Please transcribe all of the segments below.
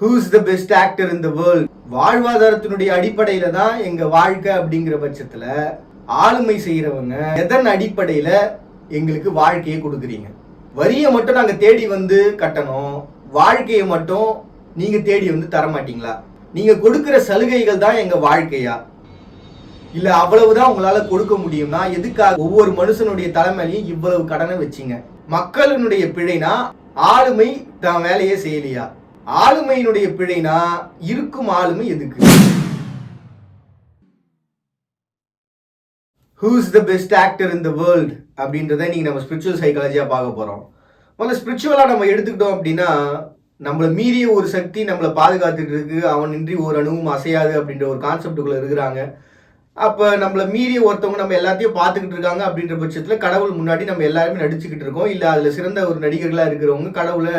Who's the best actor in the world? வாழ்வாதாரத்தினுடைய அடிப்படையில தான் எங்க வாழ்க்கை அப்படிங்கிற பட்சத்துல ஆளுமை செய்யறவங்க எதன் அடிப்படையில எங்களுக்கு வாழ்க்கையை கொடுக்குறீங்க? வரியை மட்டும் நாங்க தேடி வந்து கட்டணும், வாழ்க்கையை மட்டும் நீங்க தேடி வந்து தர மாட்டீங்களா? நீங்க கொடுக்கிற சலுகைகள் தான் எங்க வாழ்க்கையா? இல்ல அவ்வளவுதான் உங்களால கொடுக்க முடியும்னா எதுக்காக ஒவ்வொரு மனுஷனுடைய தலைமையிலையும் இவ்வளவு கடனை வச்சீங்க? மக்களினுடைய பிழைனா ஆளுமை தான் வேலையே செய்யலையா? ஆளுமையினுடைய பிழைனா இருக்கும் ஆளுமை எதுக்கு? Who's the best actor in the world அப்படின்றத நீங்க நம்ம ஸ்பிரிச்சுவல் சைக்காலஜியா பார்க்க போறோம். முதல்ல ஸ்பிரிச்சுவலா நம்ம எடுத்துக்கிட்டோம் அப்படின்னா, நம்மளை மீறிய ஒரு சக்தி நம்மளை பாதுகாத்துட்டு இருக்கு, அவன் இன்றி ஒரு அணுவும் அசையாது அப்படின்ற ஒரு கான்செப்டுக்குள்ள இருக்கிறாங்க. அப்ப நம்மள மீறிய ஒருத்தவங்க நம்ம எல்லாத்தையும் பார்த்துக்கிட்டு இருக்காங்க அப்படின்ற பட்சத்துல கடவுள் முன்னாடி நம்ம எல்லாருமே நடிச்சுக்கிட்டு இருக்கோம். இல்ல அதுல சிறந்த ஒரு நடிகர்களா இருக்கிறவங்க கடவுளை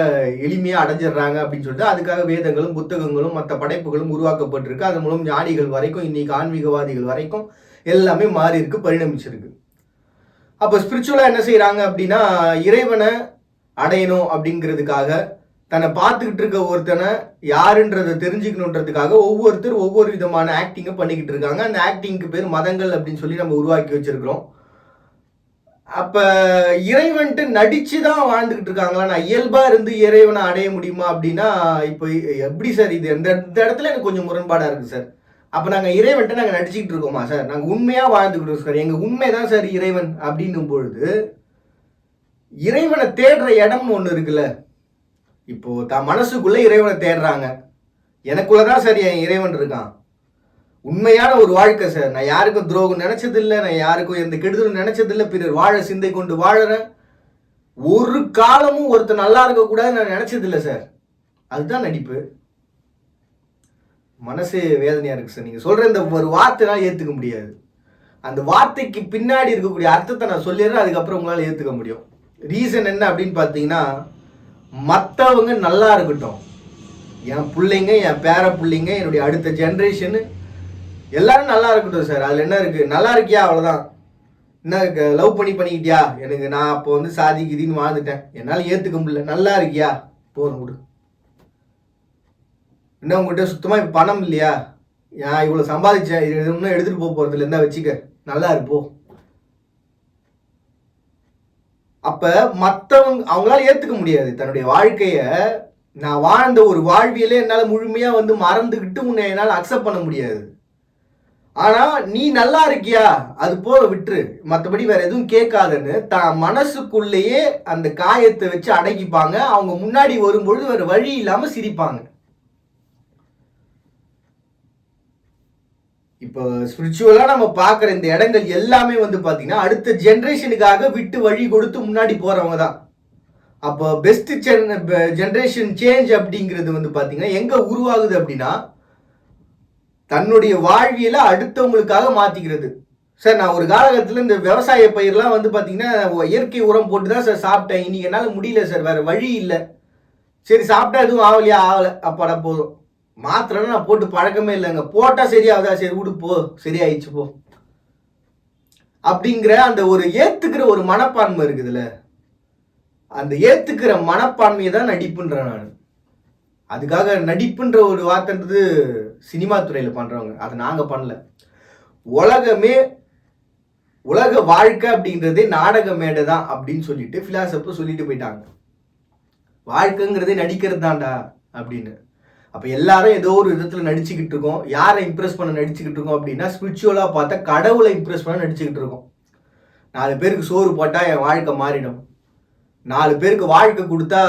எளிமையா அடைஞ்சிடுறாங்க அப்படின்னு சொல்லிட்டு அதுக்காக வேதங்களும் புத்தகங்களும் மற்ற படைப்புகளும் உருவாக்கப்பட்டிருக்கு. அதன் மூலம் ஞானிகள் வரைக்கும் இன்னைக்கு ஆன்மீகவாதிகள் வரைக்கும் எல்லாமே மாறி இருக்கு, பரிணமிச்சிருக்கு. அப்ப ஸ்பிரிச்சுவலா என்ன செய்யறாங்க அப்படின்னா, இறைவனை அடையணும் அப்படிங்கிறதுக்காக தன்னை பார்த்துக்கிட்டு இருக்க ஒருத்தனை யாருன்றதை தெரிஞ்சுக்கணுன்றதுக்காக ஒவ்வொருத்தர் ஒவ்வொரு விதமான ஆக்டிங்கை பண்ணிக்கிட்டு இருக்காங்க. அந்த ஆக்டிங்க்கு பேர் மதங்கள் அப்படின்னு சொல்லி நம்ம உருவாக்கி வச்சிருக்கிறோம். அப்ப இறைவன்ட்டு நடிச்சுதான் வாழ்ந்துகிட்டு இருக்காங்களா? நான் இயல்பா இருந்து இறைவனை அடைய முடியுமா அப்படின்னா, இப்போ எப்படி சார் இது? இந்த இடத்துல எனக்கு கொஞ்சம் முரண்பாடா இருக்கு சார். அப்ப நாங்க இறைவன்ட்டு நாங்க நடிச்சுக்கிட்டு இருக்கோமா சார்? நாங்க உண்மையா வாழ்ந்துக்கிட்டு சார், எங்க உண்மைதான் சார் இறைவன் அப்படின்னும் பொழுது இறைவனை தேடுற இடம்னு ஒண்ணு இருக்குல்ல. இப்போ தான் மனசுக்குள்ள இறைவனை தேடுறாங்க, எனக்குள்ளதான் சார் என் இறைவன் இருக்கான். உண்மையான ஒரு வாழ்க்கை சார், நான் யாருக்கும் துரோகம் நினைச்சதில்லை, நான் யாருக்கும் எந்த கெடுதலும் நினைச்சதில்லை, பிறர் வாழ சிந்தை கொண்டு வாழறேன், ஒரு காலமும் ஒருத்தர் நல்லா இருக்க கூடாது நான் நினைச்சதில்லை சார். அதுதான் நடிப்பு. மனசு வேதனையா இருக்கு சார். நீங்க சொல்ற இந்த ஒரு வார்த்தைனால ஏத்துக்க முடியாது. அந்த வார்த்தைக்கு பின்னாடி இருக்கக்கூடிய அர்த்தத்தை நான் சொல்லிடுறேன், அதுக்கப்புறம் உங்களால ஏத்துக்க முடியும். ரீசன் என்ன அப்படின்னு பார்த்தீங்கன்னா, மற்றவங்க நல்லா இருக்கட்டும், என் பிள்ளைங்க, என் பேர பிள்ளைங்க, என்னுடைய அடுத்த ஜென்ரேஷனு எல்லாரும் நல்லா இருக்கட்டும் சார். அதில் என்ன இருக்கு? நல்லா இருக்கியா அவ்வளோதான். என்ன லவ் பண்ணிக்கிட்டியா? எனக்கு நான் அப்போ வந்து சாதி கிதின்னு வாழ்ந்துட்டேன், என்னால் ஏற்றுக்க முடியல. நல்லா இருக்கியா? போதும் விடு. என்ன உங்கள்கிட்ட சுத்தமாக இப்போ பணம் இல்லையா? நான் இவ்வளோ சம்பாதிச்சேன், இது இன்னும் எடுத்துகிட்டு போக போகிறதில்ல, என்ன வச்சுக்க, நல்லா இருப்போ. அப்ப மற்றவங்க அவங்களால ஏத்துக்க முடியாது. தன்னுடைய வாழ்க்கைய நான் வாழ்ந்த ஒரு வாழ்வியலே என்னால முழுமையா வந்து மறந்துகிட்டு உன்னை என்னால் அக்செப்ட் பண்ண முடியாது. ஆனா நீ நல்லா இருக்கியா, அது போல விட்டுரு, மற்றபடி வேற எதுவும் கேட்காதன்னு தான் மனசுக்குள்ளேயே அந்த காயத்தை வச்சு அடக்கிப்பாங்க. அவங்க முன்னாடி வரும்பொழுது வேற வழி இல்லாம சிரிப்பாங்க. இப்போ ஸ்பிரிச்சுவலா நம்ம பார்க்குற இந்த இடங்கள் எல்லாமே வந்து பார்த்தீங்கன்னா அடுத்த ஜென்ரேஷனுக்காக விட்டு வழி கொடுத்து முன்னாடி போறவங்க தான். அப்போ பெஸ்ட் ஜென்ரேஷன் சேஞ்ச் அப்படிங்கிறது வந்து பார்த்தீங்கன்னா எங்க உருவாகுது அப்படின்னா, தன்னுடைய வாழ்வியல அடுத்தவங்களுக்காக மாத்திக்கிறது. சார் நான் ஒரு காலகட்டத்தில் இந்த விவசாய பயிரெலாம் வந்து பார்த்தீங்கன்னா இயற்கை உரம் போட்டு தான் சார் சாப்பிட்டேன், இன்னைக்கு என்னால் முடியல சார், வேற வழி இல்லை. சரி சாப்பிட்டா எதுவும் ஆகலையா? ஆகலை, அப்பாடா போதும். மாத்திரம் நான் போட்டு பழக்கமே இல்லைங்க, போட்டா சரியாகுதா? சரி விடு போ, சரியாயிடுச்சு போ அப்படிங்கிற அந்த ஒரு ஏத்துக்கிற ஒரு மனப்பான்மை இருக்குதுல்ல, அந்த ஏத்துக்கிற மனப்பான்மையை தான் நடிப்புன்ற நான். அதுக்காக நடிப்புன்ற ஒரு வார்த்தைன்றது சினிமா துறையில பண்றவங்க, அதை நாங்க பண்ணல. உலகமே உலக வாழ்க்கை அப்படின்றதே நாடக மேடை தான் அப்படின்னு சொல்லிட்டு பிலாசபர் சொல்லிட்டு போயிட்டாங்க. வாழ்க்கைங்கிறதே நடிக்கிறது தான்டா அப்படின்னு. அப்போ எல்லாரும் ஏதோ ஒரு விதத்தில் நடிச்சுக்கிட்டு இருக்கோம். யாரை இம்ப்ரெஸ் பண்ண நடிச்சுக்கிட்டு இருக்கோம் அப்படின்னா, ஸ்பிரிச்சுவலாக பார்த்தா கடவுளை இம்ப்ரெஸ் பண்ண நடிச்சுக்கிட்டு இருக்கோம். 4 பேருக்கு சோறு போட்டால் என் வாழ்க்கை மாறிடும், 4 பேருக்கு வாழ்க்கை கொடுத்தா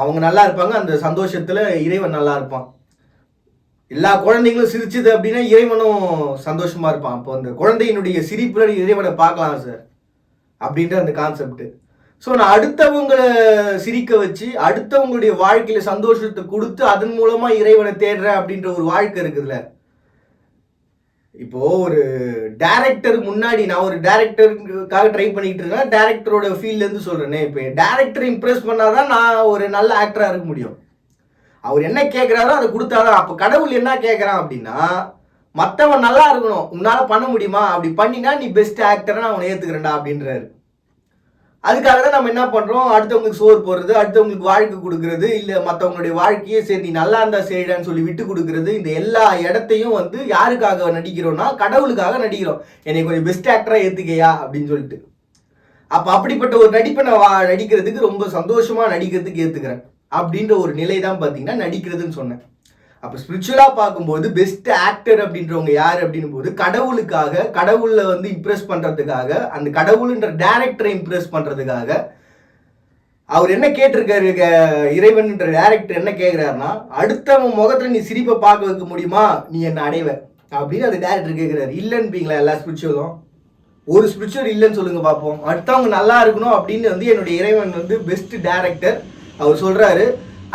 அவங்க நல்லா இருப்பாங்க, அந்த சந்தோஷத்தில் இறைவன் நல்லா இருப்பான். எல்லா குழந்தைங்களும் சிரிச்சுது அப்படின்னா இறைவனும் சந்தோஷமா இருப்பான். அப்போ அந்த குழந்தையினுடைய சிரிப்புல இறைவனை பார்க்கலாம் சார் அப்படின்ற அந்த கான்செப்ட். ஸோ நான் அடுத்தவங்களை சிரிக்க வச்சு அடுத்தவங்களுடைய வாழ்க்கையில சந்தோஷத்தை கொடுத்து அதன் மூலமா இறைவனை தேடுறேன் அப்படின்ற ஒரு வாழ்க்கை இருக்குதுல்ல. இப்போ ஒரு டைரக்டர் முன்னாடி நான் ஒரு டைரக்டருக்காக ட்ரை பண்ணிட்டு இருக்கேன், டைரக்டரோட ஃபீல்ட்ல இருந்து சொல்றேனே, இப்போ டைரக்டர் இம்ப்ரெஸ் பண்ணாதான் நான் ஒரு நல்ல ஆக்டரா இருக்க முடியும். அவர் என்ன கேட்கிறாரோ அதை கொடுத்தாதான். அப்போ கடவுள் என்ன கேட்கறான் அப்படின்னா, மற்றவன் நல்லா இருக்கணும், உன்னால பண்ண முடியுமா, அப்படி பண்ணினா நீ பெஸ்ட் ஆக்டரா நான் அவனை ஏத்துக்கிறேன்டா அப்படின்றாரு. அதுக்காக தான் நம்ம என்ன பண்ணுறோம், அடுத்தவங்களுக்கு சோறு போடுறது, அடுத்தவங்களுக்கு வாழ்க்கை கொடுக்கறது, இல்லை மற்றவங்களுடைய வாழ்க்கையே சரி நீ நல்லா இருந்தா சரிடான்னு சொல்லி விட்டு கொடுக்கறது, இந்த எல்லா இடத்தையும் வந்து யாருக்காக நடிக்கிறோம்னா கடவுளுக்காக நடிக்கிறோம். என்னை கொஞ்சம் பெஸ்ட் ஆக்டராக ஏற்றுக்கையா அப்படின்னு சொல்லிட்டு. அப்போ அப்படிப்பட்ட ஒரு நடிப்பை நான் நடிக்கிறதுக்கு ரொம்ப சந்தோஷமாக நடிக்கிறதுக்கு ஏற்றுக்கிறேன் அப்படின்ற ஒரு நிலை தான் பார்த்தீங்கன்னா நடிக்கிறதுன்னு சொன்னேன். அப்போ ஸ்பிரிச்சுவலாக பார்க்கும்போது பெஸ்ட் ஆக்டர் அப்படின்றவங்க யார் அப்படின்னும் போது கடவுளுக்காக, கடவுளை வந்து இம்ப்ரெஸ் பண்ணுறதுக்காக, அந்த கடவுளுன்ற டேரக்டரை இம்ப்ரெஸ் பண்ணுறதுக்காக அவர் என்ன கேட்டிருக்காரு, இறைவன்ன்ற டேரக்டர் என்ன கேட்குறாருன்னா, அடுத்தவன் முகத்தில் நீ சிரிப்பை பார்க்க வைக்க முடியுமா, நீ என்ன அடைவ அப்படின்னு அந்த டேரக்டர் கேட்குறாரு. இல்லைன்னுப்பீங்களா எல்லா ஸ்பிரிச்சுவலும்? ஒரு ஸ்பிரிச்சுவல் இல்லைன்னு சொல்லுங்க பார்ப்போம். அடுத்தவங்க நல்லா இருக்கணும் அப்படின்னு வந்து என்னுடைய இறைவன் வந்து பெஸ்ட் டேரக்டர் அவர் சொல்கிறாரு,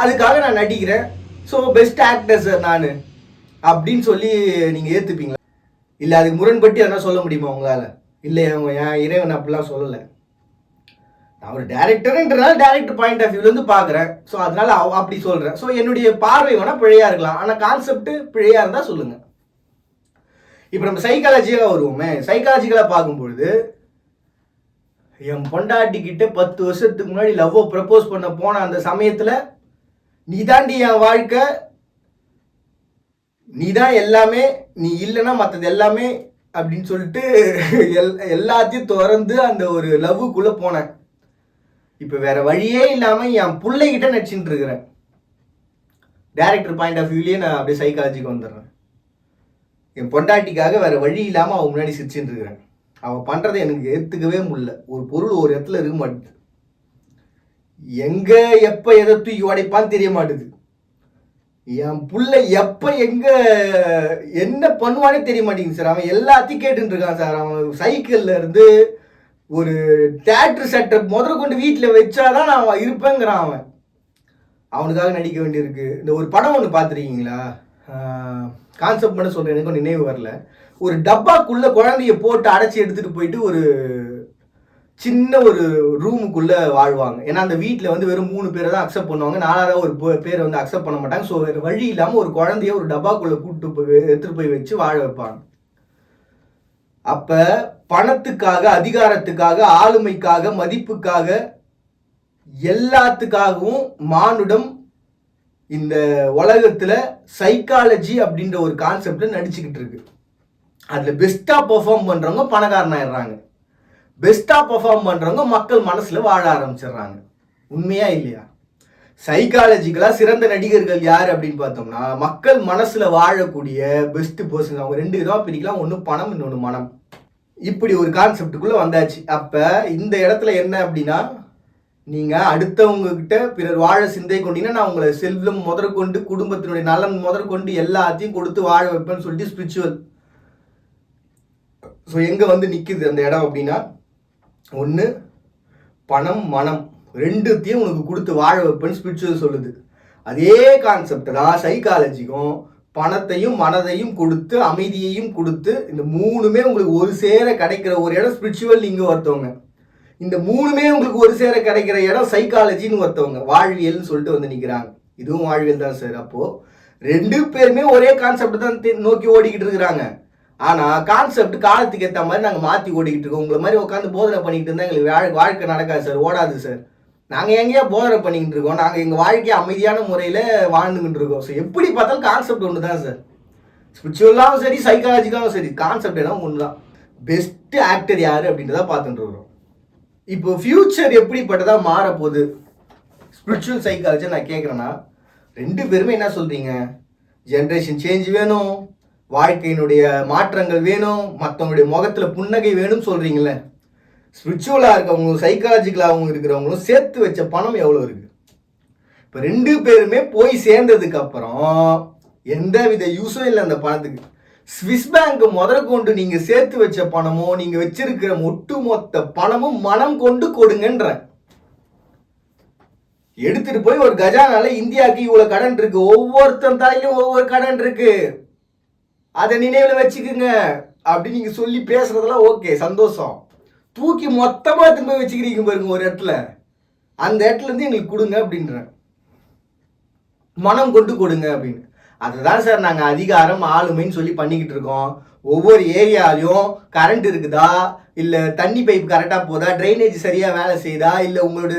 அதுக்காக நான் நடிக்கிறேன், ஸோ பெஸ்ட் ஆக்டர் சார் நான் அப்படின்னு சொல்லி நீங்கள் ஏற்றுப்பீங்களா? இல்லை அதுக்கு முரண்பட்டு எதனா சொல்ல முடியுமா உங்களால்? இல்லை அவங்க என் இறைவன் அப்படிலாம் சொல்லலை, நான் ஒரு டேரக்டர்ன்றனால டேரக்டர் பாயிண்ட் ஆஃப் வியூலேருந்து பார்க்குறேன், ஸோ அதனால அப்படி சொல்கிறேன். ஸோ என்னுடைய பார்வை வேணால் பிழையாக இருக்கலாம், ஆனால் கான்செப்ட் பிழையாக இருந்தால் சொல்லுங்கள். இப்போ நம்ம சைக்காலஜியாக வருவோமே, சைக்காலஜிக்கலாக பார்க்கும்பொழுது என் பொண்டாட்டிக்கிட்ட 10 வருஷத்துக்கு முன்னாடி லவ்வை ப்ரப்போஸ் பண்ண போன அந்த சமயத்தில் நீ தாண்டி என் வாழ்க்கை, நீ தான் எல்லாமே, நீ இல்லைன்னா மற்றது எல்லாமே அப்படின்னு சொல்லிட்டு எல்லாத்தையும் திறந்து அந்த ஒரு லவ்வுக்குள்ளே போனேன். இப்போ வேற வழியே இல்லாமல் என் பிள்ளைகிட்ட நடிச்சுட்டு இருக்கிறேன். டேரக்டர் பாயிண்ட் ஆஃப் வியூலேயே நான் அப்படியே சைக்காலஜிக்கு வந்துடுறேன். என் பொண்டாட்டிக்காக வேற வழி இல்லாமல் அவன் முன்னாடி சிரிச்சுட்டு இருக்கிறேன். அவன் பண்ணுறதை எனக்கு ஏற்றுக்கவே முடியல. ஒரு பொருள் ஒரு இடத்துல இருக்க மாட்டுது, எங்க எப்ப எதை தூக்கி உடைப்பான்னு தெரிய மாட்டுது. என் புள்ள எப்ப எங்க என்ன பண்ணுவானே தெரிய மாட்டேங்குது சார். அவன் எல்லாத்தையும் கேட்டுட்டு இருக்கான் சார். அவன் சைக்கிள்ல இருந்து ஒரு தியேட்டர் செட்டப் முதல்ல கொண்டு வீட்டில் வச்சாதான் நான் இருப்பேங்கிறான். அவன் அவனுக்காக நடிக்க வேண்டியிருக்கு. இந்த ஒரு படம் ஒன்று பார்த்துருக்கீங்களா, கான்செப்ட் மட்டும் சொல்கிறேன், எனக்கு ஒன்று நினைவு வரல. ஒரு டப்பாக்குள்ள குழந்தைய போட்டு அடைச்சி எடுத்துட்டு போயிட்டு ஒரு சின்ன ஒரு ரூமுக்குள்ளே வாழ்வாங்க. ஏன்னா அந்த வீட்டில் வந்து வெறும் 3 பேரை தான் அக்செப்ட் பண்ணுவாங்க, 4வது ஒரு பேரை வந்து அக்செப்ட் பண்ண மாட்டாங்க. ஸோ வேறு வழி இல்லாமல் ஒரு குழந்தைய ஒரு டப்பாக்குள்ளே கூப்பிட்டு போய் எடுத்துகிட்டு போய் வச்சு வாழ வைப்பாங்க. அப்போ பணத்துக்காக, அதிகாரத்துக்காக, ஆளுமைக்காக, மதிப்புக்காக, எல்லாத்துக்காகவும் மானுடம் இந்த உலகத்தில் சைக்காலஜி அப்படின்ற ஒரு கான்செப்டில் நடிச்சுக்கிட்டு இருக்கு. அதில் பெஸ்ட்டாக பெர்ஃபார்ம் பண்ணுறவங்க பணக்காரனாயிடுறாங்க, பெஸ்ட்டாக பெர்ஃபார்ம் பண்ணுறவங்க மக்கள் மனசில் வாழ ஆரம்பிச்சிடுறாங்க. உண்மையா இல்லையா? சைக்காலஜிக்கலாக சிறந்த நடிகர்கள் யார் அப்படின்னு பார்த்தோம்னா மக்கள் மனசில் வாழக்கூடிய பெஸ்ட் பர்சன். அவங்க 2 விதமாக பிரிக்கலாம், ஒன்று பணம், இன்னொன்று மனம். இப்படி ஒரு கான்செப்டுக்குள்ளே வந்தாச்சு. அப்போ இந்த இடத்துல என்ன அப்படின்னா, நீங்கள் அடுத்தவங்ககிட்ட பிறர் வாழ சிந்தை கொண்டீங்கன்னா நான் உங்களை செல்வம் முதற்கொண்டு, குடும்பத்தினுடைய நலன் முதற்கொண்டு எல்லாத்தையும் கொடுத்து வாழ வைப்பேன்னு சொல்லிட்டு ஸ்பிரிச்சுவல். ஸோ எங்கே வந்து நிற்குது அந்த இடம் அப்படின்னா, ஒன்று பணம், மனம், 2த்தையும் உனக்கு கொடுத்து வாழ வைப்பேன்னு ஸ்பிரிச்சுவல் சொல்லுது. அதே கான்செப்ட் தான் சைக்காலஜிக்கும். பணத்தையும் மனதையும் கொடுத்து அமைதியையும் கொடுத்து இந்த 3மே உங்களுக்கு ஒரு சேர கிடைக்கிற ஒரு இடம் ஸ்பிரிச்சுவல். நீங்கள் ஒருத்தவங்க இந்த 3மே உங்களுக்கு ஒரு சேர கிடைக்கிற இடம் சைக்காலஜின்னு ஒருத்தவங்க வாழ்வியல்னு சொல்லிட்டு வந்து நிற்கிறாங்க. இதுவும் வாழ்வியல் தான் சார். அப்போது 2 பேருமே ஒரே கான்செப்ட் தான் நோக்கி ஓடிக்கிட்டு இருக்கிறாங்க. ஆனால் கான்செப்ட் காலத்துக்கு ஏற்ற மாதிரி நாங்கள் மாற்றி ஓடிக்கிட்டு இருக்கோம். உங்களை மாதிரி உட்காந்து போதனை பண்ணிக்கிட்டு இருந்தால் எங்களுக்கு வாழ்க்கை நடக்காது சார், ஓடாது சார். நாங்கள் எங்கேயா போதனை பண்ணிக்கிட்டு இருக்கோம், நாங்கள் எங்கள் வாழ்க்கையை அமைதியான முறையில் வாழ்ந்துக்கிட்டு இருக்கோம். ஸோ எப்படி பார்த்தாலும் கான்செப்ட் ஒன்று தான் சார். ஸ்பிரிச்சுவலாகவும் சரி, சைக்காலஜிக்காகவும் சரி, கான்செப்ட் என்ன ஒன்று தான். பெஸ்ட் ஆக்டர் யார் அப்படின்றத பார்த்துட்டு இருக்கிறோம். இப்போ ஃப்யூச்சர் எப்படிப்பட்டதாக மாறப்போகுது ஸ்பிரிச்சுவல் சைக்காலஜி நான் கேட்குறேன்னா, 2 பேருமே என்ன சொல்கிறீங்க, ஜென்ரேஷன் சேஞ்ச் வேணும், வாழ்க்கையினுடைய மாற்றங்கள் வேணும், மற்றவங்களுடைய முகத்தில் புன்னகை வேணும்னு சொல்கிறீங்களே. ஸ்பிரிச்சுவலாக இருக்கவங்களும் சைக்காலஜிக்கலாகவும் இருக்கிறவங்களும் சேர்த்து வச்ச பணம் எவ்வளோ இருக்குது? இப்போ 2 பேருமே போய் சேர்ந்ததுக்கு அப்புறம் எந்த வித யூஸும் இல்லை அந்த பணத்துக்கு. ஸ்விஸ் பேங்க் முதற்கொண்டு நீங்கள் சேர்த்து வச்ச பணமோ நீங்கள் வச்சிருக்கிற ஒட்டுமொத்த பணமும் மனம் கொண்டு கொடுங்கன்ற. எடுத்துட்டு போய் ஒரு கஜானால இந்தியாவுக்கு இவ்வளவு கடன் இருக்கு, ஒவ்வொருத்தன் தலையிலும் ஒவ்வொரு கடன் இருக்கு, அதை நினைவில் வச்சுக்குங்க அப்படின்னு நீங்க சொல்லி பேசுறதெல்லாம் ஓகே, சந்தோஷம். தூக்கி மொத்தமா திரும்ப வச்சுக்கிறீங்க பாருங்க ஒரு இடத்துல, அந்த இடத்துல இருந்து எங்களுக்கு கொடுங்க அப்படின்ற, மனம் கொண்டு கொடுங்க அப்படின்னு. அதுதான் சார் நாங்கள் அதிகாரம் ஆளுமைன்னு சொல்லி பண்ணிக்கிட்டு இருக்கோம். ஒவ்வொரு ஏரியாலையும் கரண்ட் இருக்குதா, இல்லை தண்ணி பைப் கரெக்டாக போதா, ட்ரைனேஜ் சரியாக வேலை செய்யுதா, இல்லை உங்களோட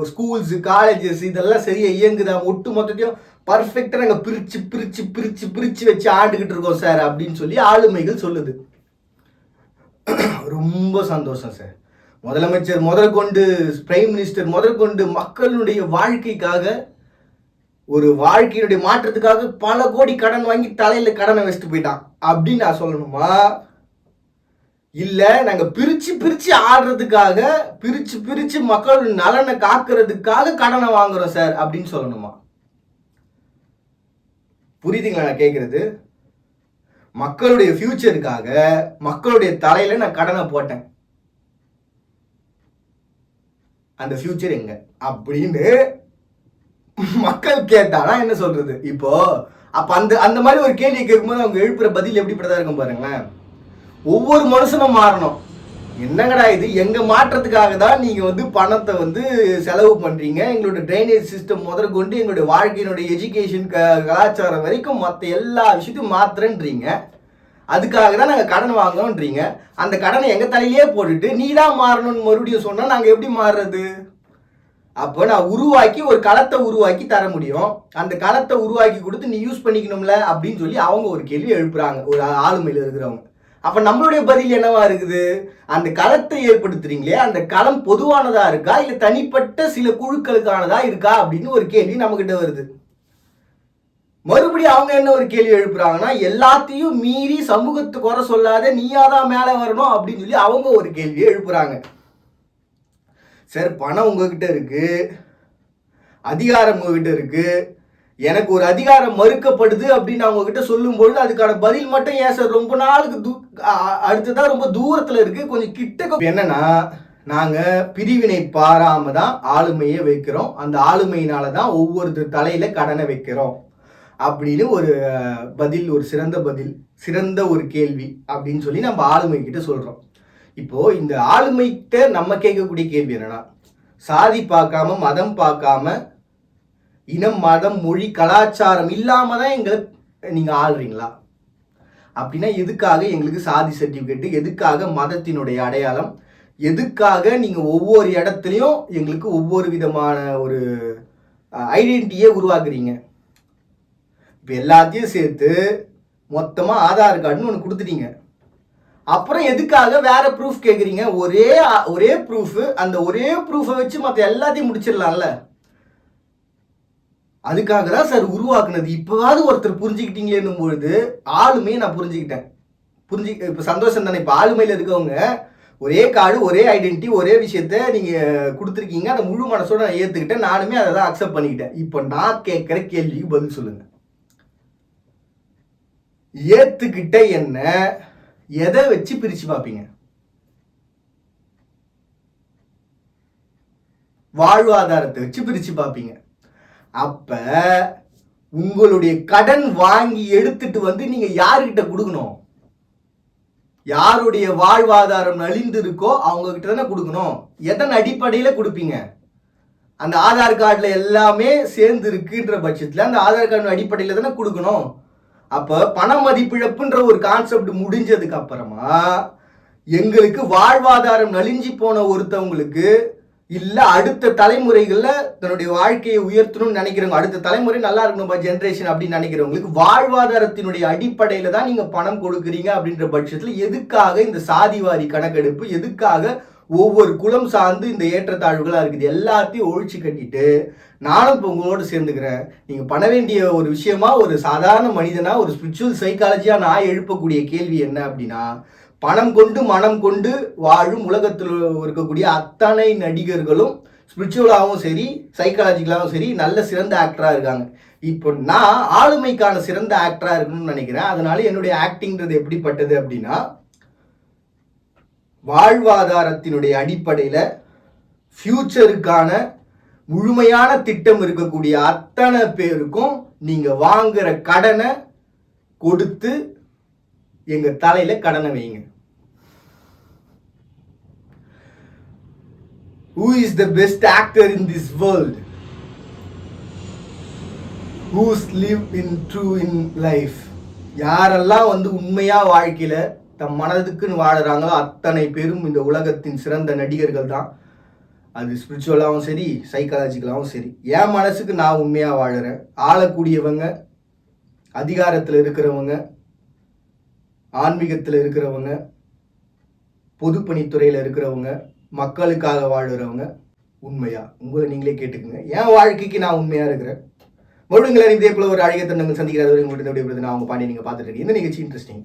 ஸ்கூல்ஸு காலேஜஸ் இதெல்லாம் சரியாக இயங்குதா, ஒட்டு மொத்தத்தையும் பர்ஃபெக்டாக நாங்கள் பிரித்து பிரித்து பிரித்து பிரித்து வச்சு ஆண்டுக்கிட்டு இருக்கோம் சார் அப்படின்னு சொல்லி ஆளுமைகள் சொல்லுது. ரொம்ப சந்தோஷம் சார். முதலமைச்சர் முதற்கொண்டு பிரைம் மினிஸ்டர் முதற்கொண்டு மக்களுடைய வாழ்க்கைக்காக, ஒரு வாழ்க்கையினுடைய மாற்றத்துக்காக பல கோடி கடன் வாங்கி தலையில கடனை வச்சுட்டு போயிட்டான் அப்படின்னு நான் சொல்லணுமா? இல்ல நாங்க பிரிச்சு பிரிச்சு ஆடுறதுக்காக, பிரிச்சு பிரிச்சு மக்களோட நலனை காக்குறதுக்காக கடனை வாங்குறோம் சார் அப்படின்னு சொல்லணுமா? புரியுதுங்களா நான் கேட்கறது? மக்களுடைய ஃபியூச்சருக்காக மக்களுடைய தலையில நான் கடனை போட்டேன், அந்த ஃபியூச்சர் எங்க அப்படின்னு மக்கள் கேட்டானா என்ன சொல்றது? இப்போ அப்ப அந்த மாதிரி ஒரு கேள்வி கேட்கும்போது அவங்க எழுப்புற பதில் எப்படிப்பட்டதா இருக்கும் பாருங்களேன். ஒவ்வொரு மனுஷனும் மாறணும். என்னங்கடா இது, எங்க மாற்றத்துக்காக தான் நீங்க பணத்தை செலவு பண்றீங்க, எங்களோட ட்ரைனேஜ் சிஸ்டம் முதற்கொண்டு எங்களுடைய வாழ்க்கையினுடைய எஜுகேஷன் கலாச்சாரம் வரைக்கும் மற்ற எல்லா விஷயத்தையும் மாத்துறேன்றீங்க. அதுக்காக தான் நாங்கள் கடன் வாங்கணும்ன்றீங்க. அந்த கடனை எங்க தலையிலே போட்டுட்டு நீ தான் மாறணும்னு மறுபடியும் சொன்னா நாங்கள் எப்படி மாறுறது? அப்போ நான் உருவாக்கி ஒரு களத்தை உருவாக்கி தர முடியும், அந்த களத்தை உருவாக்கி கொடுத்து நீ யூஸ் பண்ணிக்கணும்ல அப்படின்னு சொல்லி அவங்க ஒரு கேள்வி எழுப்புறாங்க, ஒரு ஆளுமையில் இருக்கிறவங்க. அப்ப நம்மளுடைய பதில் என்னவா இருக்குது? அந்த களத்தை ஏற்படுத்துறீங்களே, அந்த களம் பொதுவானதா இருக்கா இல்ல தனிப்பட்ட சில குழுக்களுக்கானதா இருக்கா அப்படின்னு ஒரு கேள்வி நம்ம கிட்ட வருது. மறுபடியும் அவங்க என்ன ஒரு கேள்வி எழுப்புறாங்கன்னா, எல்லாத்தையும் மீறி சமூகத்தை குறை சொல்லாத நீயாதான் மேல வரணும் அப்படின்னு சொல்லி அவங்க ஒரு கேள்வியை எழுப்புறாங்க. சார், பணம் உங்ககிட்ட இருக்கு, அதிகாரம் உங்ககிட்ட இருக்கு, எனக்கு ஒரு அதிகாரம் மறுக்கப்படுது அப்படின்னு அவங்க கிட்ட சொல்லும் பொழுது அதுக்கான பதில் மட்டும் ஏன் சார் ரொம்ப நாளுக்கு அடுத்ததான் ரொம்ப தூரத்துல இருக்கு, கொஞ்சம் கிட்ட என்னன்னா, நாங்க பிரிவினை பாராம தான் ஆளுமையை வைக்கிறோம், அந்த ஆளுமையினாலதான் ஒவ்வொரு தலையில கடனை வைக்கிறோம் அப்படின்னு ஒரு பதில், ஒரு சிறந்த பதில், சிறந்த ஒரு கேள்வி அப்படின்னு சொல்லி நம்ம ஆளுமை கிட்ட சொல்றோம். இப்போ இந்த ஆளுமைகிட்ட நம்ம கேட்கக்கூடிய கேள்வி என்னன்னா, சாதி பார்க்காம மதம் பார்க்காம இனம் மதம் மொழி கலாச்சாரம் இல்லாம தான் எங்களை நீங்க ஆள்றீங்களா? அப்படின்னா எதுக்காக எங்களுக்கு சாதி சர்டிபிகேட், எதுக்காக மதத்தினுடைய அடையாளம், எதுக்காக நீங்க ஒவ்வொரு இடத்துலையும் எங்களுக்கு ஒவ்வொரு விதமான ஒரு ஐடென்டிட்டியே உருவாக்குறீங்க? இப்போ எல்லாத்தையும் சேர்த்து மொத்தமா ஆதார் கார்டுன்னு ஒன்று கொடுத்துட்டீங்க, அப்புறம் எதுக்காக வேற ப்ரூஃப் கேட்குறீங்க? ஒரே ப்ரூஃப், அந்த ஒரே ப்ரூஃபை வச்சு மற்ற எல்லாத்தையும் முடிச்சிடலாம்ல. அதுக்காக தான் சார் உருவாக்குனது. இப்போவாவது ஒருத்தர் புரிஞ்சுக்கிட்டீங்களேன்னும் பொழுது ஆளுமையை நான் புரிஞ்சுக்கிட்டேன். இப்போ சந்தோஷம் தானே? இப்போ ஆளுமையில் இருக்கவங்க ஒரே கார்டு, ஒரே ஐடென்டிட்டி, ஒரே விஷயத்த நீங்கள் கொடுத்துருக்கீங்க, அதை முழு மனசோட நான் ஏற்றுக்கிட்டேன், நானுமே அதை தான் அக்செப்ட் பண்ணிக்கிட்டேன். இப்போ நான் கேட்குற கேள்விக்கு பதில் சொல்லுங்க. ஏற்றுக்கிட்ட என்ன எதை வச்சு பிரித்து பார்ப்பீங்க? வாழ்வாதாரத்தை வச்சு பிரித்து பார்ப்பீங்க. அப்ப உங்களுடைய கடன் வாங்கி எடுத்துட்டு நீங்க யாருக்கிட்ட கொடுக்கணும்? யாருடைய வாழ்வாதாரம் நலிந்து இருக்கோ அவங்க கிட்ட தானே கொடுக்கணும். எதன் அடிப்படையில கொடுப்பீங்க? அந்த ஆதார் கார்டுல எல்லாமே சேர்ந்து இருக்குன்ற பட்சத்துல அந்த ஆதார் கார்டு அடிப்படையில தானே கொடுக்கணும். அப்ப பண மதிப்பிழப்புன்ற ஒரு கான்செப்ட் முடிஞ்சதுக்கு அப்புறமா எங்களுக்கு வாழ்வாதாரம் நலிஞ்சி போன ஒருத்தவங்களுக்கு, இல்ல அடுத்த தலைமுறைகள்ல தன்னுடைய வாழ்க்கையை உயர்த்தணும்னு நினைக்கிறவங்க, அடுத்த தலைமுறை நல்லா இருக்கணும் ஜென்ரேஷன் அப்படின்னு நினைக்கிறவங்களுக்கு வாழ்வாதாரத்தினுடைய அடிப்படையில தான் நீங்க பணம் கொடுக்குறீங்க அப்படின்ற பட்சத்துல எதுக்காக இந்த சாதிவாரி கணக்கெடுப்பு? எதுக்காக ஒவ்வொரு குலம் சார்ந்து இந்த ஏற்றத்தாழ்வுகளா இருக்குது? எல்லாத்தையும் ஒழிச்சு கட்டிட்டு நானும் இப்போ உங்களோட சேர்ந்துக்கிறேன். நீங்க பண்ண வேண்டிய ஒரு விஷயமா, ஒரு சாதாரண மனிதனா, ஒரு ஸ்பிரிச்சுவல் சைக்காலஜியா நான் எழுப்பக்கூடிய கேள்வி என்ன அப்படின்னா, பணம் கொண்டு மனம் கொண்டு வாழும் உலகத்தில் இருக்கக்கூடிய அத்தனை நடிகர்களும் ஸ்பிரிச்சுவலாகவும் சரி சைக்காலஜிக்கலாகவும் சரி நல்ல சிறந்த ஆக்டராக இருக்காங்க. இப்போ நான் ஆளுமைக்கான சிறந்த ஆக்டராக இருக்கணும்னு நினைக்கிறேன். அதனால என்னுடைய ஆக்டிங்கிறது எப்படிப்பட்டது அப்படின்னா, வாழ்வாதாரத்தினுடைய அடிப்படையில் ஃபியூச்சருக்கான முழுமையான திட்டம் இருக்கக்கூடிய அத்தனை பேருக்கும் நீங்க வாங்குற கடனை கொடுத்து எங்க தலையில கடனை வைங்க. Who is the best actor in this world? Who's live in true in life. யாரெல்லாம் வந்து உண்மையாக வாழ்க்கையில் தம் மனதுக்குன்னு வாழுறாங்களோ அத்தனை பேரும் இந்த உலகத்தின் சிறந்த நடிகர்கள் தான். அது ஸ்பிரிச்சுவலாகவும் சரி, சைக்காலஜிக்கலாகவும் சரி. என் மனசுக்கு நான் உண்மையாக வாழுறேன். ஆளக்கூடியவங்க, அதிகாரத்தில் இருக்கிறவங்க, ஆன்மீகத்தில் இருக்கிறவங்க, பொதுப்பணித்துறையில் இருக்கிறவங்க, மக்களுக்காக வாழுறவங்க உண்மையா? உங்களை நீங்களே கேட்டுக்குங்க. என் வாழ்க்கைக்கு நான் உண்மையாக இருக்கிறேன். மறுபடியும் இதே போல ஒரு அழகிய தருணங்கள் சந்திக்கிறது உங்கள்கிட்ட நான் அவங்க பாண்டி நீங்கள் பார்த்துட்டு இருக்கீங்க. இந்த நிகழ்ச்சி இன்ட்ரெஸ்டிங்.